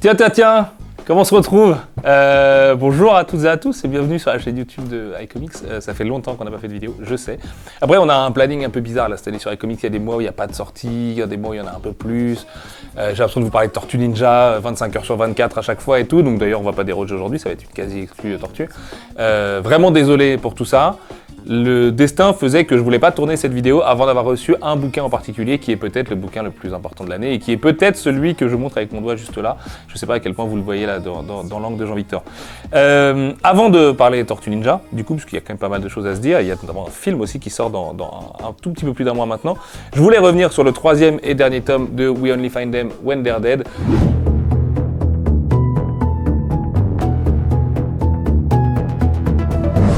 Tiens, comment on se retrouve? Bonjour à toutes et à tous et bienvenue sur la chaîne YouTube de iComics. Ça fait longtemps qu'on n'a pas fait de vidéo, je sais. Après, on a un planning un peu bizarre là cette année sur iComics. Il y a des mois où il n'y a pas de sortie, il y a des mois où il y en a un peu plus. J'ai l'impression de vous parler de Tortue Ninja, 25 heures sur 24 à chaque fois et tout. Donc d'ailleurs, on va pas déroger aujourd'hui, ça va être une quasi exclue de Tortue. Vraiment désolé pour tout ça. Le destin faisait que je voulais pas tourner cette vidéo avant d'avoir reçu un bouquin en particulier qui est peut-être le bouquin le plus important de l'année et qui est peut-être celui que je montre avec mon doigt juste là. Je sais pas à quel point vous le voyez là dans l'angle de Jean-Victor. Avant de parler Tortue Ninja, du coup, parce qu'il y a quand même pas mal de choses à se dire, il y a notamment un film aussi qui sort dans un tout petit peu plus d'un mois maintenant. Je voulais revenir sur le troisième et dernier tome de We Only Find Them When They're Dead.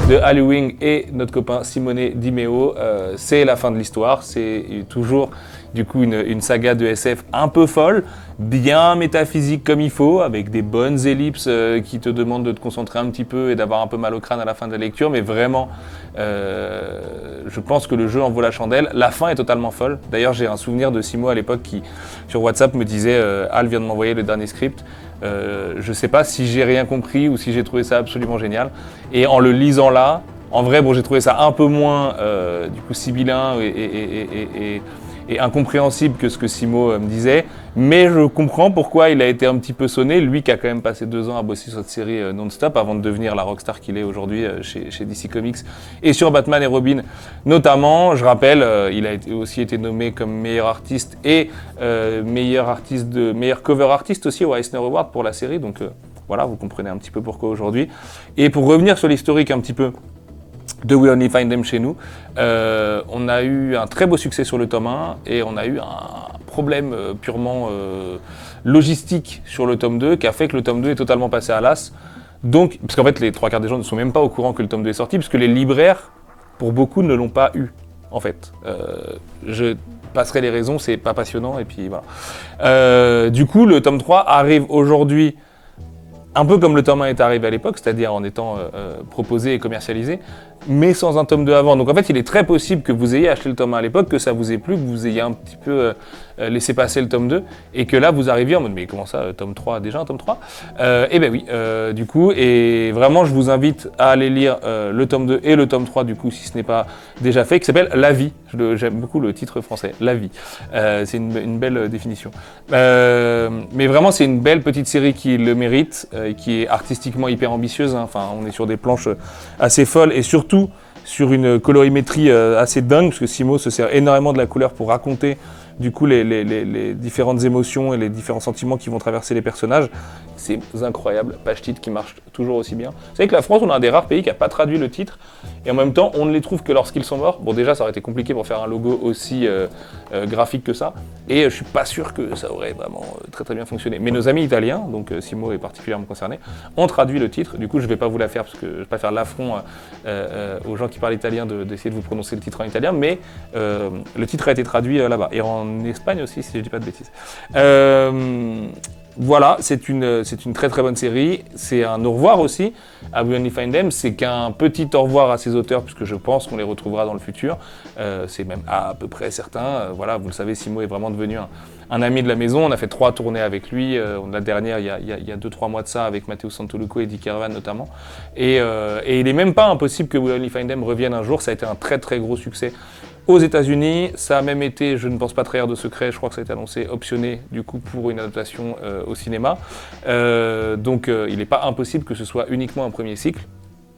De Al Ewing et notre copain Simone Di Meo, c'est la fin de l'histoire, c'est toujours du coup une saga de SF un peu folle, bien métaphysique comme il faut, avec des bonnes ellipses qui te demandent de te concentrer un petit peu et d'avoir un peu mal au crâne à la fin de la lecture, mais vraiment, je pense que le jeu en vaut la chandelle. La fin est totalement folle. D'ailleurs, j'ai un souvenir de Simo à l'époque qui, sur WhatsApp, me disait Al vient de m'envoyer le dernier script. Je sais pas si j'ai rien compris ou si j'ai trouvé ça absolument génial. Et en le lisant là, en vrai, bon, j'ai trouvé ça un peu moins du coup sibyllin et incompréhensible que ce que Simo me disait, mais je comprends pourquoi il a été un petit peu sonné, lui qui a quand même passé 2 ans à bosser sur cette série non-stop avant de devenir la rockstar qu'il est aujourd'hui chez DC Comics et sur Batman et Robin notamment. Je rappelle, il a aussi été nommé comme meilleur artiste et meilleur cover artiste aussi au Eisner Award pour la série, donc voilà, vous comprenez un petit peu pourquoi aujourd'hui. Et pour revenir sur l'historique un petit peu de We Only Find Them chez nous, on a eu un très beau succès sur le tome 1 et on a eu un problème purement logistique sur le tome 2 qui a fait que le tome 2 est totalement passé à l'as. Donc, parce qu'en fait les 3/4 des gens ne sont même pas au courant que le tome 2 est sorti, puisque les libraires, pour beaucoup, ne l'ont pas eu, en fait. Je passerai les raisons, c'est pas passionnant, et puis voilà. Du coup, le tome 3 arrive aujourd'hui un peu comme le tome 1 est arrivé à l'époque, c'est-à-dire en étant proposé et commercialisé, mais sans un tome 2 avant. Donc en fait, il est très possible que vous ayez acheté le tome 1 à l'époque, que ça vous ait plu, que vous ayez un petit peu laissé passer le tome 2, et que là, vous arriviez en mode « mais comment ça, tome 3, déjà un tome 3 ?» Eh ben oui, du coup, et vraiment, je vous invite à aller lire le tome 2 et le tome 3, du coup, si ce n'est pas déjà fait, qui s'appelle « La vie ». J'aime beaucoup le titre français, « La vie ». C'est une belle définition. Mais vraiment, c'est une belle petite série qui le mérite, qui est artistiquement hyper ambitieuse, hein. Enfin, on est sur des planches assez folles, et surtout sur une colorimétrie assez dingue, parce que Simo se sert énormément de la couleur pour raconter du coup les différentes émotions et les différents sentiments qui vont traverser les personnages. C'est incroyable, page titre qui marche toujours aussi bien. Vous savez que la France, on a un des rares pays qui n'a pas traduit le titre, et en même temps, on ne les trouve que lorsqu'ils sont morts. Bon, déjà, ça aurait été compliqué pour faire un logo aussi graphique que ça, et je suis pas sûr que ça aurait vraiment très bien fonctionné. Mais nos amis italiens, donc Simo est particulièrement concerné, ont traduit le titre. Du coup, je vais pas vous la faire, parce que je vais pas faire l'affront aux gens qui parlent italien d'essayer de vous prononcer le titre en italien, mais le titre a été traduit là-bas, et en Espagne aussi, si je dis pas de bêtises. Voilà, c'est une très très bonne série. C'est un au revoir aussi à We Only Find Them. C'est qu'un petit au revoir à ses auteurs, puisque je pense qu'on les retrouvera dans le futur. C'est même à peu près certain. Voilà, vous le savez, Simo est vraiment devenu un ami de la maison. On a fait 3 tournées avec lui. La dernière, il y a 2-3 mois de ça, avec Matteo Santoluco et Dick Caravan notamment. Et il n'est même pas impossible que We Only Find Them revienne un jour. Ça a été un très très gros succès aux États-Unis. Ça a même été, je ne pense pas trahir de secret, je crois que ça a été annoncé, optionné du coup pour une adaptation au cinéma. Donc il n'est pas impossible que ce soit uniquement un premier cycle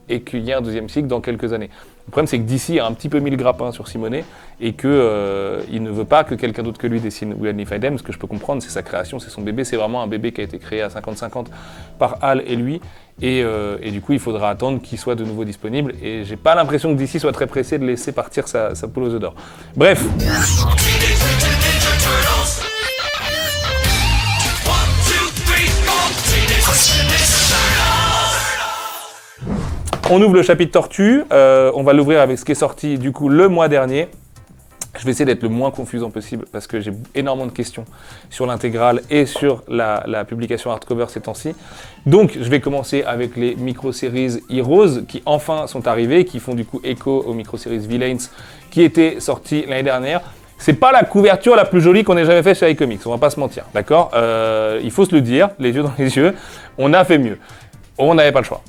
et qu'il y ait un deuxième cycle dans quelques années. Le problème, c'est que DC a un petit peu mis le grappin sur Simone et qu'il ne veut pas que quelqu'un d'autre que lui dessine We Only Find Them. Ce que je peux comprendre, c'est sa création, c'est son bébé. C'est vraiment un bébé qui a été créé à 50-50 par Al et lui. Et du coup, il faudra attendre qu'il soit de nouveau disponible. Et j'ai pas l'impression que DC soit très pressé de laisser partir sa poule aux œufs d'or. Bref. On ouvre le chapitre Tortue, on va l'ouvrir avec ce qui est sorti du coup le mois dernier. Je vais essayer d'être le moins confusant possible parce que j'ai énormément de questions sur l'intégrale et sur la publication hardcover ces temps-ci. Donc je vais commencer avec les micro-séries Heroes qui enfin sont arrivées, qui font du coup écho aux micro-séries Villains qui étaient sorties l'année dernière. c'est pas la couverture la plus jolie qu'on ait jamais fait chez iComics, on va pas se mentir, d'accord? Il faut se le dire, les yeux dans les yeux, on a fait mieux. On n'avait pas le choix.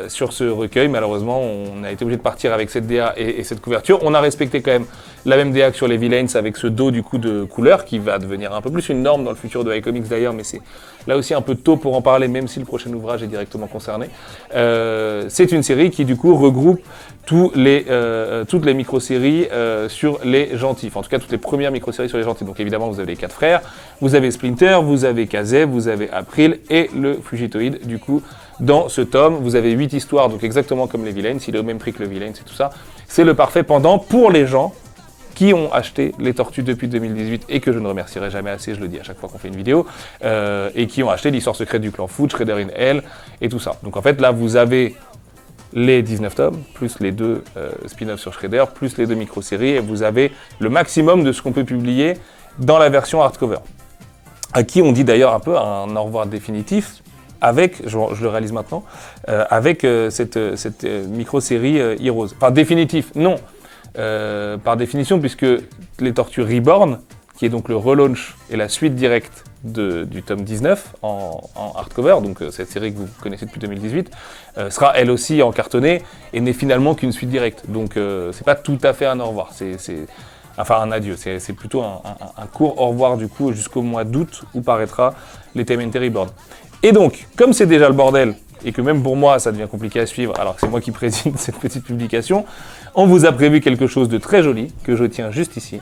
Sur ce recueil, malheureusement, on a été obligé de partir avec cette DA et cette couverture. On a respecté quand même la même DA que sur les Villains avec ce dos du coup de couleur qui va devenir un peu plus une norme dans le futur de iComics d'ailleurs, mais c'est là aussi un peu tôt pour en parler, même si le prochain ouvrage est directement concerné. C'est une série qui du coup regroupe toutes les micro-séries sur les gentils, enfin en tout cas toutes les premières micro-séries sur les gentils. Donc évidemment vous avez les 4 frères, vous avez Splinter, vous avez Kazev, vous avez April et le Fugitoïde du coup. Dans ce tome, vous avez 8 histoires, donc exactement comme les Villains, il est au même prix que le Villains et tout ça. C'est le parfait pendant pour les gens qui ont acheté les Tortues depuis 2018 et que je ne remercierai jamais assez, je le dis à chaque fois qu'on fait une vidéo, et qui ont acheté l'histoire secrète du clan Foot, Shredder in Hell et tout ça. Donc en fait là vous avez les 19 tomes, plus les 2 spin-offs sur Shredder, plus les 2 micro-séries, et vous avez le maximum de ce qu'on peut publier dans la version hardcover. À qui on dit d'ailleurs un peu un au revoir définitif, avec, je le réalise maintenant, avec cette micro-série Heroes. Enfin, définitif, non. Par définition, puisque les Tortues Reborn, qui est donc le relaunch et la suite directe du tome 19 en hardcover, donc cette série que vous connaissez depuis 2018, sera elle aussi en cartonné et n'est finalement qu'une suite directe. Donc c'est pas tout à fait un au revoir, enfin un adieu, c'est plutôt un court au revoir du coup jusqu'au mois d'août où paraîtra les TMNT Reborn. Et donc, comme c'est déjà le bordel, et que même pour moi ça devient compliqué à suivre, alors que c'est moi qui préside cette petite publication, on vous a prévu quelque chose de très joli, que je tiens juste ici,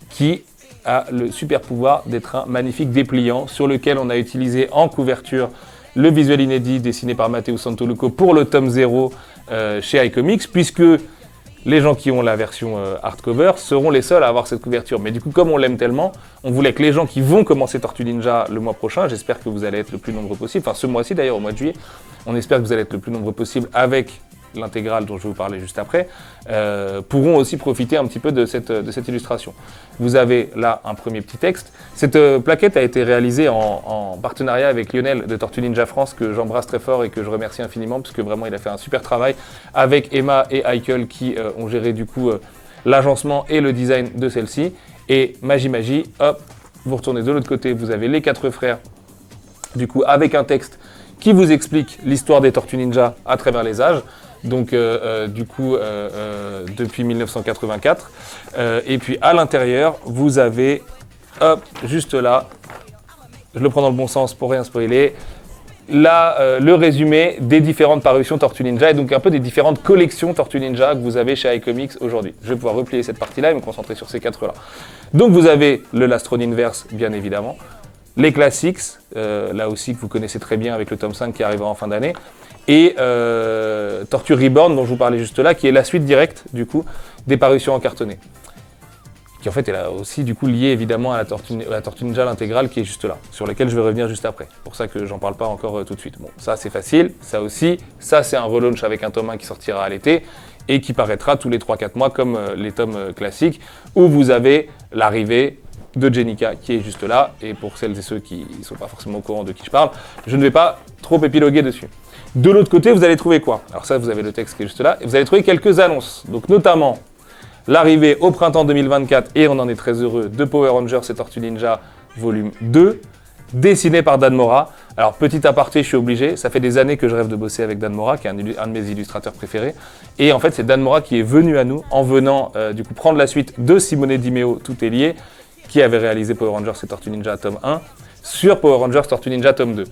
qui a le super pouvoir d'être un magnifique dépliant, sur lequel on a utilisé en couverture le visuel inédit dessiné par Matteo Santoluco pour le tome 0 chez iComics, puisque les gens qui ont la version hardcover seront les seuls à avoir cette couverture. Mais du coup, comme on l'aime tellement, on voulait que les gens qui vont commencer Tortue Ninja le mois prochain, j'espère que vous allez être le plus nombreux possible, enfin ce mois-ci d'ailleurs, au mois de juillet, on espère que vous allez être le plus nombreux possible avec l'intégrale dont je vais vous parler juste après, pourront aussi profiter un petit peu de cette illustration. Vous avez là un premier petit texte. Cette plaquette a été réalisée en partenariat avec Lionel de Tortue Ninja France, que j'embrasse très fort et que je remercie infiniment, parce que vraiment il a fait un super travail avec Emma et Heikel qui ont géré du coup l'agencement et le design de celle-ci. Et magie, hop, vous retournez de l'autre côté, vous avez les 4 frères, du coup avec un texte qui vous explique l'histoire des Tortues Ninja à travers les âges. Donc depuis 1984. Et puis à l'intérieur, vous avez, hop, juste là, je le prends dans le bon sens pour rien spoiler, là, le résumé des différentes parutions Tortue Ninja et donc un peu des différentes collections Tortue Ninja que vous avez chez iComics aujourd'hui. Je vais pouvoir replier cette partie-là et me concentrer sur ces 4-là. Donc vous avez le Last Roninverse, bien évidemment, les classics, là aussi que vous connaissez très bien avec le tome 5 qui arrivera en fin d'année, et Tortue Reborn dont je vous parlais juste là, qui est la suite directe du coup des parutions en cartonné, qui en fait est là aussi du coup liée évidemment à la Tortue Ninja l'intégrale qui est juste là, sur laquelle je vais revenir juste après. C'est pour ça que j'en parle pas encore tout de suite. Bon, ça c'est facile, ça aussi, ça c'est un relaunch avec un tome 1 qui sortira à l'été et qui paraîtra tous les 3-4 mois comme les tomes classiques, où vous avez l'arrivée de Jennika qui est juste là, et pour celles et ceux qui ne sont pas forcément au courant de qui je parle, je ne vais pas trop épiloguer dessus. De l'autre côté, vous allez trouver quoi? Alors ça, vous avez le texte qui est juste là, et vous allez trouver quelques annonces, donc notamment l'arrivée au printemps 2024, et on en est très heureux, de Power Rangers et Tortue Ninja volume 2, dessiné par Dan Mora. Alors petit aparté, je suis obligé, ça fait des années que je rêve de bosser avec Dan Mora, qui est un de mes illustrateurs préférés, et en fait c'est Dan Mora qui est venu à nous en venant du coup prendre la suite de Simone Di Meo, Tout est lié, qui avait réalisé Power Rangers et Tortue Ninja tome 1, sur Power Rangers Tortue Ninja tome 2.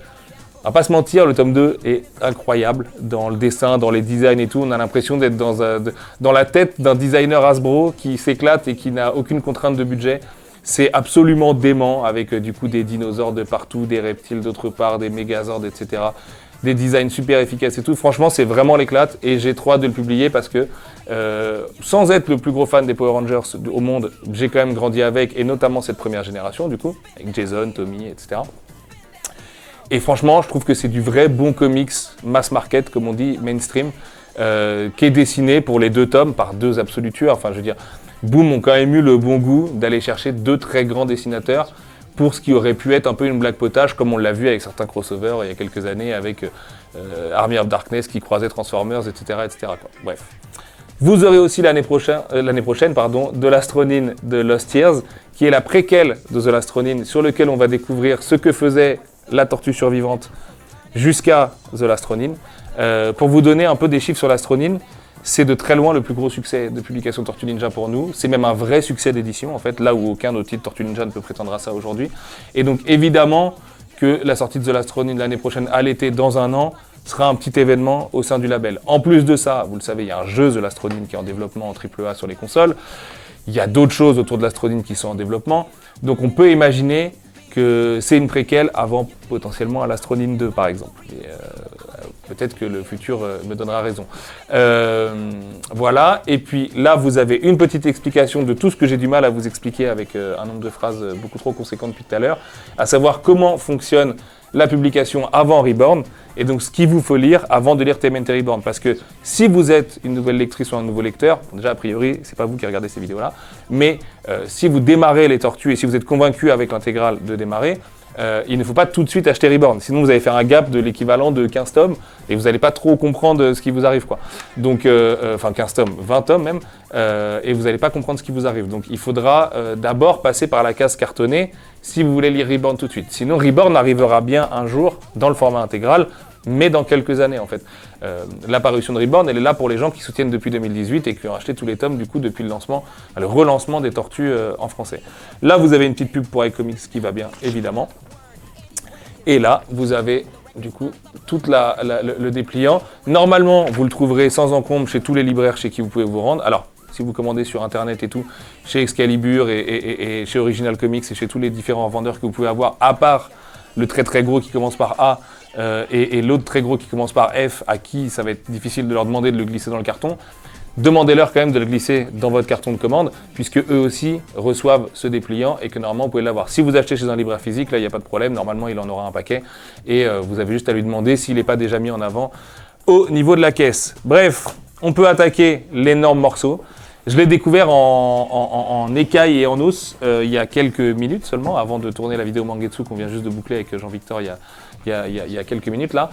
On va pas se mentir, le tome 2 est incroyable dans le dessin, dans les designs et tout. On a l'impression d'être dans la tête d'un designer Hasbro qui s'éclate et qui n'a aucune contrainte de budget. C'est absolument dément avec du coup des dinosaures de partout, des reptiles d'autre part, des mégazords, etc. Des designs super efficaces et tout. Franchement, c'est vraiment l'éclate et j'ai trop hâte de le publier parce que sans être le plus gros fan des Power Rangers au monde, j'ai quand même grandi avec, et notamment cette première génération du coup, avec Jason, Tommy, etc. Et franchement, je trouve que c'est du vrai bon comics mass market, comme on dit, mainstream, qui est dessiné pour les 2 tomes par 2 absolus tueurs. Enfin, je veux dire, Boom ont quand même eu le bon goût d'aller chercher 2 très grands dessinateurs pour ce qui aurait pu être un peu une blague potage, comme on l'a vu avec certains crossovers il y a quelques années avec Army of Darkness qui croisait Transformers, etc. etc. quoi. Bref. Vous aurez aussi l'année prochaine de l'Astronine de Lost Years, qui est la préquelle de The Last Ronin, sur lequel on va découvrir ce que faisait la tortue survivante jusqu'à The Last Ronin. Pour vous donner un peu des chiffres sur Last Ronin, c'est de très loin le plus gros succès de publication Tortue Ninja pour nous. C'est même un vrai succès d'édition, en fait, là où aucun autre titre Tortue Ninja ne peut prétendre à ça aujourd'hui. Et donc, évidemment, que la sortie de The Last Ronin l'année prochaine, à l'été, dans un an, sera un petit événement au sein du label. En plus de ça, vous le savez, il y a un jeu The Last Ronin qui est en développement en AAA sur les consoles. Il y a d'autres choses autour de Last Ronin qui sont en développement. Donc on peut imaginer que c'est une préquelle avant potentiellement un Last Ronin 2 par exemple. Et, peut-être que le futur me donnera raison. Voilà, et puis là vous avez une petite explication de tout ce que j'ai du mal à vous expliquer avec un nombre de phrases beaucoup trop conséquent depuis tout à l'heure, à savoir comment fonctionne la publication avant Reborn, et donc ce qu'il vous faut lire avant de lire TMNT Reborn. Parce que si vous êtes une nouvelle lectrice ou un nouveau lecteur, déjà a priori, c'est pas vous qui regardez ces vidéos-là, mais si vous démarrez les Tortues et si vous êtes convaincu avec l'intégrale de démarrer, il ne faut pas tout de suite acheter Reborn, sinon vous allez faire un gap de l'équivalent de 15 tomes et vous n'allez pas trop comprendre ce qui vous arrive, quoi. Donc, enfin 15 tomes, 20 tomes même, et vous n'allez pas comprendre ce qui vous arrive. Donc il faudra d'abord passer par la case cartonnée si vous voulez lire Reborn tout de suite. Sinon Reborn arrivera bien un jour dans le format intégral, mais dans quelques années en fait. L'apparition de Reborn, elle est là pour les gens qui soutiennent depuis 2018 et qui ont acheté tous les tomes du coup depuis le lancement, le relancement des Tortues en français. Là vous avez une petite pub pour iComics qui va bien évidemment. Et là vous avez du coup tout le dépliant. Normalement vous le trouverez sans encombre chez tous les libraires chez qui vous pouvez vous rendre. Alors si vous commandez sur internet et tout, chez Excalibur et chez Original Comics et chez tous les différents vendeurs que vous pouvez avoir, à part le très très gros qui commence par A et l'autre très gros qui commence par F, à qui ça va être difficile de leur demander de le glisser dans le carton, demandez-leur quand même de le glisser dans votre carton de commande, puisque eux aussi reçoivent ce dépliant et que normalement vous pouvez l'avoir. Si vous achetez chez un libraire physique, là il n'y a pas de problème, normalement il en aura un paquet et vous avez juste à lui demander s'il n'est pas déjà mis en avant au niveau de la caisse. Bref, on peut attaquer l'énorme morceau. Je l'ai découvert en écaille et en os il y a quelques minutes seulement, avant de tourner la vidéo Mangetsu qu'on vient juste de boucler avec Jean-Victor il y a quelques minutes là.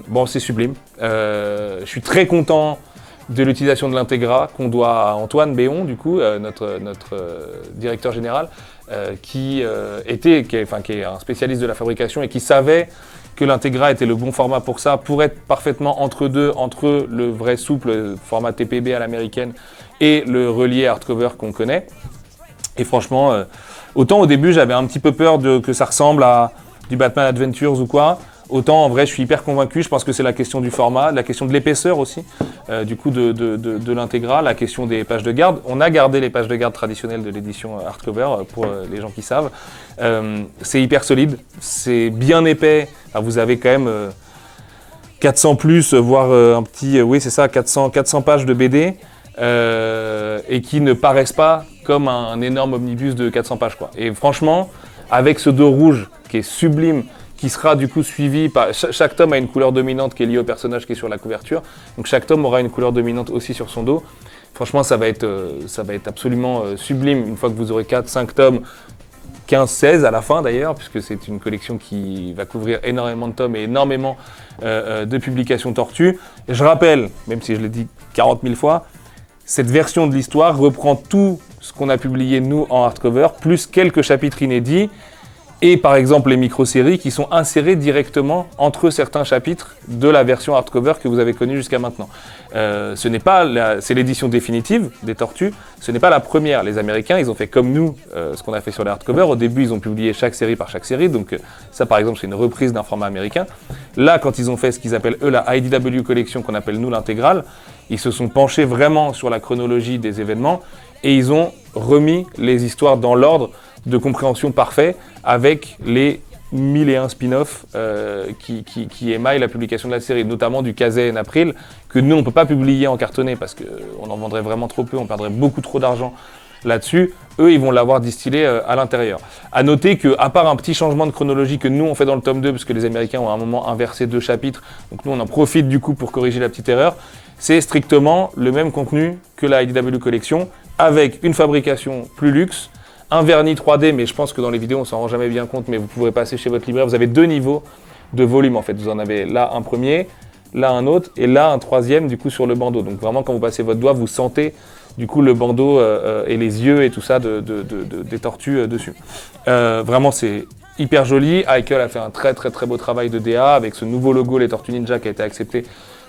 Bon, c'est sublime. Je suis très content de l'utilisation de l'intégra qu'on doit à Antoine Béon, du coup, notre directeur général, qui est un spécialiste de la fabrication et qui savait que l'intégra était le bon format pour ça, pour être parfaitement entre deux, entre le vrai souple format TPB à l'américaine et le relié hardcover qu'on connaît. Et franchement, autant au début j'avais un petit peu peur que ça ressemble à du Batman Adventures ou quoi, autant en vrai je suis hyper convaincu. Je pense que c'est la question du format, la question de l'épaisseur aussi, du coup de l'intégra, la question des pages de garde. On a gardé les pages de garde traditionnelles de l'édition hardcover pour les gens qui savent. C'est hyper solide, c'est bien épais. Enfin, vous avez quand même 400 plus, voire un petit, oui c'est ça, 400 pages de BD et qui ne paraissent pas comme un énorme omnibus de 400 pages, quoi. Et franchement, avec ce dos rouge qui est sublime, qui sera du coup suivi par... Chaque tome a une couleur dominante qui est liée au personnage qui est sur la couverture. Donc chaque tome aura une couleur dominante aussi sur son dos. Franchement, ça va être absolument sublime une fois que vous aurez 4-5 tomes, 15-16 à la fin d'ailleurs, puisque c'est une collection qui va couvrir énormément de tomes et énormément de publications Tortues. Et je rappelle, même si je l'ai dit 40 000 fois, cette version de l'histoire reprend tout ce qu'on a publié nous en hardcover, plus quelques chapitres inédits, et par exemple les micro-séries qui sont insérées directement entre certains chapitres de la version hardcover que vous avez connue jusqu'à maintenant. C'est l'édition définitive des Tortues, ce n'est pas la première. Les Américains, ils ont fait comme nous ce qu'on a fait sur les hardcovers. Au début, ils ont publié chaque série par chaque série, donc ça par exemple c'est une reprise d'un format américain. Là, quand ils ont fait ce qu'ils appellent eux la IDW Collection, qu'on appelle nous l'intégrale, ils se sont penchés vraiment sur la chronologie des événements et ils ont remis les histoires dans l'ordre de compréhension parfait avec les 1001 spin-offs qui émaillent la publication de la série, notamment du Kazé en April, que nous on ne peut pas publier en cartonné parce qu'on en vendrait vraiment trop peu, on perdrait beaucoup trop d'argent là-dessus. Eux, ils vont l'avoir distillé à l'intérieur. À noter qu'à part un petit changement de chronologie que nous on fait dans le tome 2, parce que les Américains ont à un moment inversé 2 chapitres, donc nous on en profite du coup pour corriger la petite erreur, c'est strictement le même contenu que la IDW Collection, avec une fabrication plus luxe, un vernis 3D, mais je pense que dans les vidéos on s'en rend jamais bien compte, mais vous pourrez passer chez votre libraire. Vous avez 2 niveaux de volume en fait. Vous en avez là un premier, là un autre, et là un troisième du coup sur le bandeau. Donc vraiment quand vous passez votre doigt, vous sentez du coup le bandeau et les yeux et tout ça des tortues dessus. Vraiment c'est hyper joli. Haeckel a fait un très beau travail de DA avec ce nouveau logo les Tortues Ninja qui a été accepté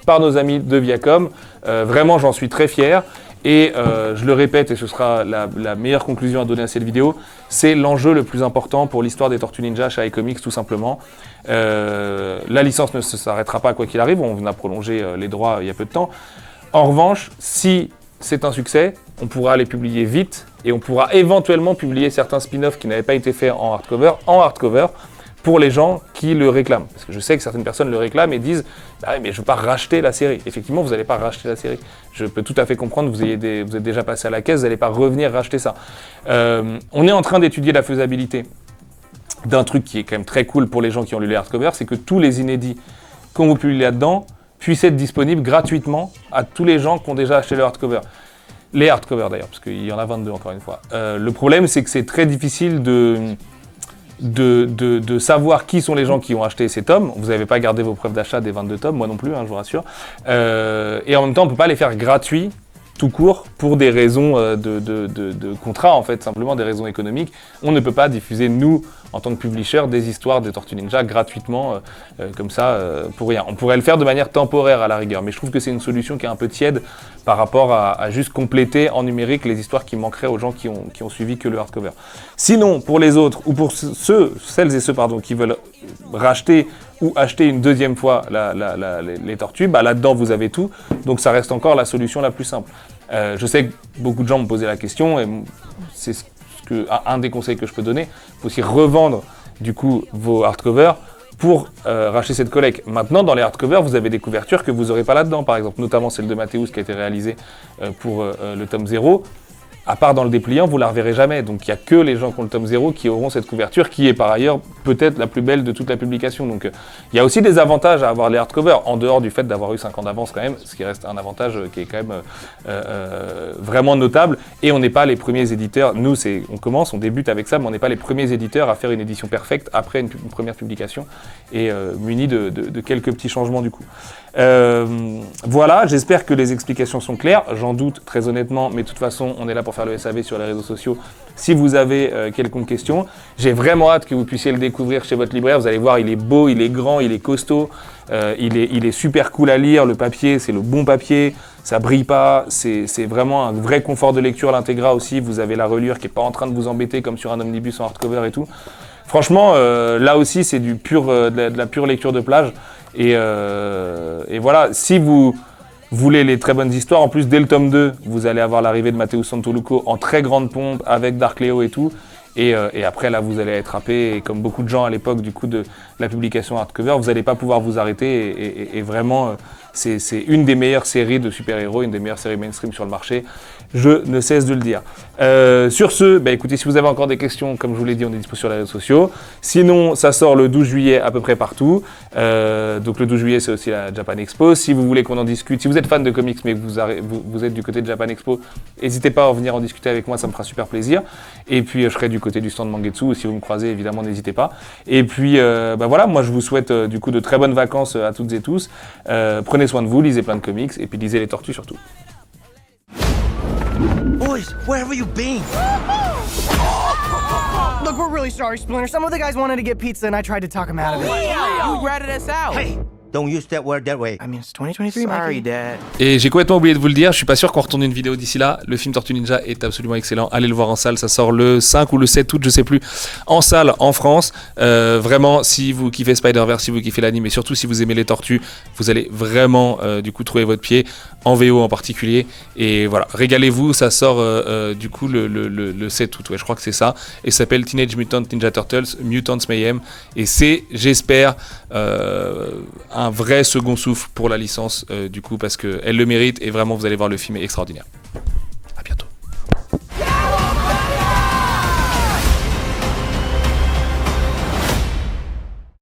par nos amis de Viacom. Vraiment j'en suis très fier. Et je le répète, et ce sera la meilleure conclusion à donner à cette vidéo, c'est l'enjeu le plus important pour l'histoire des Tortues Ninja chez iComics, tout simplement. La licence ne s'arrêtera pas quoi qu'il arrive, on a prolongé les droits il y a peu de temps. En revanche, si c'est un succès, on pourra les publier vite, et on pourra éventuellement publier certains spin-offs qui n'avaient pas été faits en hardcover, pour les gens qui le réclament. Parce que je sais que certaines personnes le réclament et disent ah « mais je ne veux pas racheter la série ». Effectivement, vous n'allez pas racheter la série. Je peux tout à fait comprendre, vous êtes déjà passé à la caisse, vous n'allez pas revenir racheter ça. On est en train d'étudier la faisabilité d'un truc qui est quand même très cool pour les gens qui ont lu les hardcovers, c'est que tous les inédits qu'on vous publie là-dedans puissent être disponibles gratuitement à tous les gens qui ont déjà acheté le hardcover. Les hardcovers d'ailleurs, parce qu'il y en a 22 encore une fois. Le problème, c'est que c'est très difficile de savoir qui sont les gens qui ont acheté ces tomes. Vous n'avez pas gardé vos preuves d'achat des 22 tomes, moi non plus, je vous rassure. Et en même temps, on ne peut pas les faire gratuits, tout court, pour des raisons de contrat, en fait, simplement des raisons économiques. On ne peut pas diffuser, nous, en tant que publisher, des histoires des Tortues Ninja gratuitement, comme ça, pour rien. On pourrait le faire de manière temporaire, à la rigueur, mais je trouve que c'est une solution qui est un peu tiède par rapport à juste compléter en numérique les histoires qui manqueraient aux gens qui ont suivi que le hardcover. Sinon, pour les autres, ou pour celles et ceux qui veulent racheter ou acheter une deuxième fois les tortues, là-dedans vous avez tout, donc ça reste encore la solution la plus simple. Je sais que beaucoup de gens me posaient la question, et c'est un des conseils que je peux donner, il faut aussi revendre du coup vos hardcovers pour racheter cette collecte. Maintenant, dans les hardcovers, vous avez des couvertures que vous n'aurez pas là-dedans, par exemple, notamment celle de Mathéus qui a été réalisée pour le tome 0. À part dans le dépliant, vous ne la reverrez jamais. Donc il n'y a que les gens qui ont le tome 0 qui auront cette couverture, qui est par ailleurs peut-être la plus belle de toute la publication. Donc il y a aussi des avantages à avoir les hardcovers, en dehors du fait d'avoir eu 5 ans d'avance quand même, ce qui reste un avantage qui est quand même vraiment notable. Et on n'est pas les premiers éditeurs, nous on débute avec ça, mais on n'est pas les premiers éditeurs à faire une édition perfecte après une première publication, et muni de quelques petits changements du coup. Voilà, j'espère que les explications sont claires, j'en doute très honnêtement, mais de toute façon on est là pour faire le SAV sur les réseaux sociaux si vous avez quelconque question. J'ai vraiment hâte que vous puissiez le découvrir chez votre libraire, vous allez voir, il est beau, il est grand, il est costaud, il est super cool à lire, le papier c'est le bon papier, ça brille pas, c'est vraiment un vrai confort de lecture, l'intégra aussi, vous avez la reliure qui n'est pas en train de vous embêter comme sur un omnibus en hardcover et tout. Franchement, là aussi c'est de la pure lecture de plage. Et voilà, si vous voulez les très bonnes histoires, en plus dès le tome 2, vous allez avoir l'arrivée de Matteo Santoluco en très grande pompe avec Dark Leo et tout. Et après là vous allez être happé, et comme beaucoup de gens à l'époque du coup de la publication hardcover, vous n'allez pas pouvoir vous arrêter, et vraiment c'est une des meilleures séries de super-héros, une des meilleures séries mainstream sur le marché. Je ne cesse de le dire. Sur ce, écoutez, si vous avez encore des questions, comme je vous l'ai dit, on est dispo sur les réseaux sociaux. Sinon, ça sort le 12 juillet à peu près partout. Donc le 12 juillet, c'est aussi la Japan Expo. Si vous voulez qu'on en discute, si vous êtes fan de comics mais que vous êtes du côté de Japan Expo, n'hésitez pas à venir en discuter avec moi, ça me fera super plaisir. Et puis je serai du côté du stand Mangetsu, si vous me croisez, évidemment, n'hésitez pas. Et puis voilà, moi je vous souhaite du coup de très bonnes vacances à toutes et tous. Prenez soin de vous, lisez plein de comics, et puis lisez les tortues surtout. Boys, where have you been? Look, we're really sorry, Splinter. Some of the guys wanted to get pizza, and I tried to talk them out of it. You ratted us out. Hey, don't use that word that way. I mean, it's 2023, Sorry, Mikey. Dad. Et j'ai complètement oublié de vous le dire, je suis pas sûr qu'on retourne une vidéo d'ici là. Le film Tortue Ninja est absolument excellent. Allez le voir en salle, ça sort le 5 ou le 7 août, je sais plus, en salle en France. Vraiment, si vous kiffez Spider-Verse, si vous kiffez l'anime, et surtout si vous aimez les tortues, vous allez vraiment du coup trouver votre pied, en VO en particulier. Et voilà, régalez-vous, ça sort du coup le 7 août, ouais, je crois que c'est ça. Et ça s'appelle Teenage Mutant Ninja Turtles, Mutants Mayhem. Et c'est, j'espère, un vrai second souffle pour la licence du coup, parce qu'elle le mérite, et vraiment vous allez voir, le film est extraordinaire.